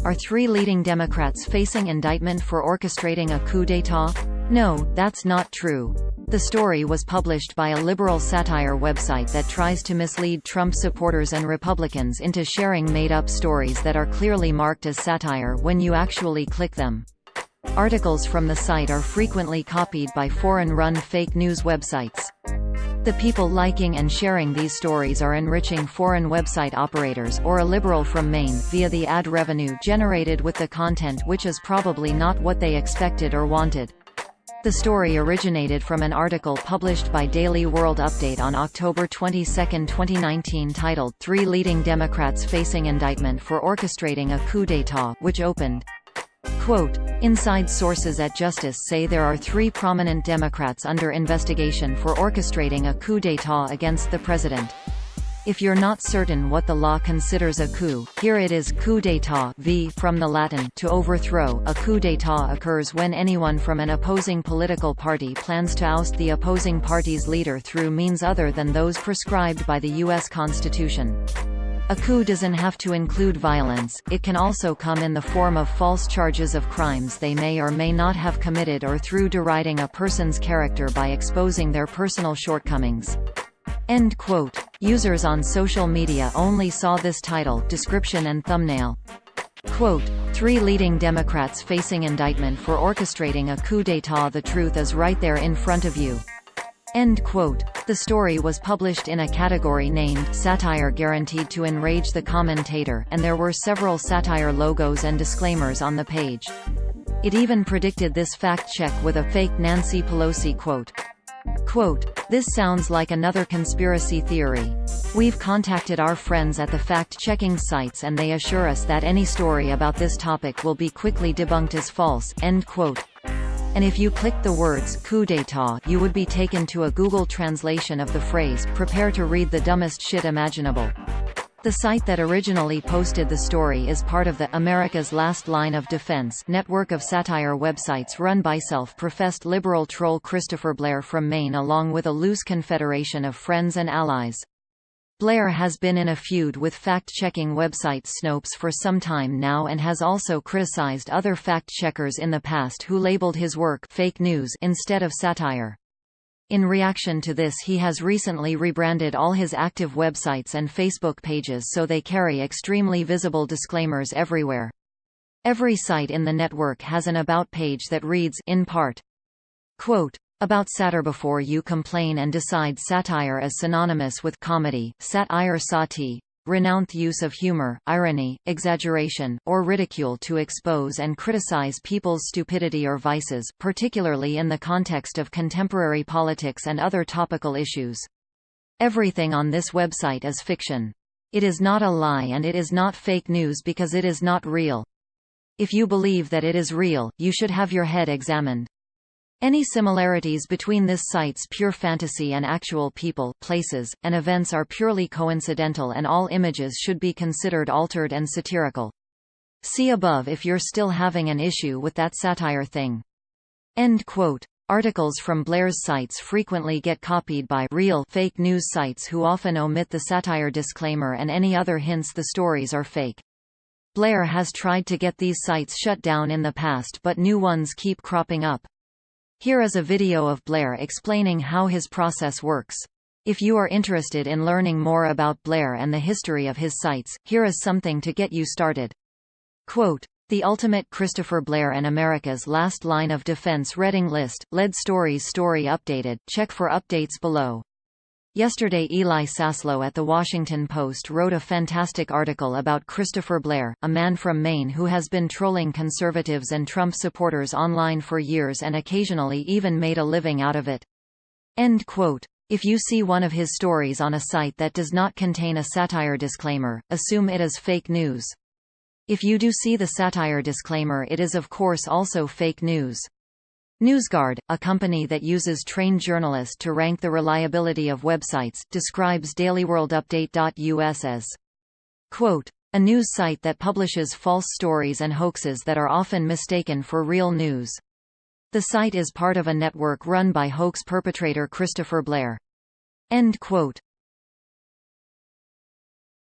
Are 3 leading Democrats facing indictment for orchestrating a coup d'état? No, that's not true. The story was published by a liberal satire website that tries to mislead Trump supporters and Republicans into sharing made-up stories that are clearly marked as satire when you actually click them. Articles from the site are frequently copied by foreign-run fake news websites. The people liking and sharing these stories are enriching foreign website operators or a liberal from Maine via the ad revenue generated with the content, which is probably not what they expected or wanted. The story originated from an article published by Daily World Update on October 22, 2019 titled 3 Leading Democrats Facing Indictment for Orchestrating a Coup d'État, which opened, quote, "Inside sources at Justice say there are 3 prominent Democrats under investigation for orchestrating a coup d'état against the president. If you're not certain what the law considers a coup, here it is: coup d'état, v from the Latin, to overthrow. A coup d'état occurs when anyone from an opposing political party plans to oust the opposing party's leader through means other than those prescribed by the U.S. Constitution. A coup doesn't have to include violence, it can also come in the form of false charges of crimes they may or may not have committed, or through deriding a person's character by exposing their personal shortcomings." End quote. Users on social media only saw this title, description and thumbnail. Quote, 3 leading Democrats facing indictment for orchestrating a coup d'état. The truth is right there in front of you. End quote. The story was published in a category named Satire, guaranteed to enrage the commentator, and there were several satire logos and disclaimers on the page. It even predicted this fact check with a fake Nancy Pelosi quote. Quote, "This sounds like another conspiracy theory. We've contacted our friends at the fact-checking sites and they assure us that any story about this topic will be quickly debunked as false." End quote. And if you clicked the words coup d'état, you would be taken to a Google translation of the phrase, "Prepare to read the dumbest shit imaginable." The site that originally posted the story is part of the America's Last Line of Defense network of satire websites run by self-professed liberal troll Christopher Blair from Maine, along with a loose confederation of friends and allies. Blair has been in a feud with fact-checking website Snopes for some time now and has also criticized other fact-checkers in the past who labeled his work fake news instead of satire. In reaction to this, he has recently rebranded all his active websites and Facebook pages so they carry extremely visible disclaimers everywhere. Every site in the network has an About page that reads, in part, quote, "About satire. Before you complain and decide satire is synonymous with comedy, satire sati, renowned use of humor, irony, exaggeration, or ridicule to expose and criticize people's stupidity or vices, particularly in the context of contemporary politics and other topical issues. Everything on this website is fiction. It is not a lie and it is not fake news because it is not real. If you believe that it is real, you should have your head examined. Any similarities between this site's pure fantasy and actual people, places, and events are purely coincidental, and all images should be considered altered and satirical. See above if you're still having an issue with that satire thing." End quote. Articles from Blair's sites frequently get copied by real fake news sites who often omit the satire disclaimer and any other hints the stories are fake. Blair has tried to get these sites shut down in the past, but new ones keep cropping up. Here is a video of Blair explaining how his process works. If you are interested in learning more about Blair and the history of his sites, here is something to get you started. Quote, "The ultimate Christopher Blair and America's Last Line of Defense reading list, lead stories story updated, check for updates below." Yesterday, Eli Saslow at The Washington Post wrote a fantastic article about Christopher Blair, a man from Maine who has been trolling conservatives and Trump supporters online for years and occasionally even made a living out of it. End quote. If you see one of his stories on a site that does not contain a satire disclaimer, assume it is fake news. If you do see the satire disclaimer, it is of course also fake news. NewsGuard, a company that uses trained journalists to rank the reliability of websites, describes dailyworldupdate.us as, quote, "a news site that publishes false stories and hoaxes that are often mistaken for real news." The site is part of a network run by hoax perpetrator Christopher Blair. End quote.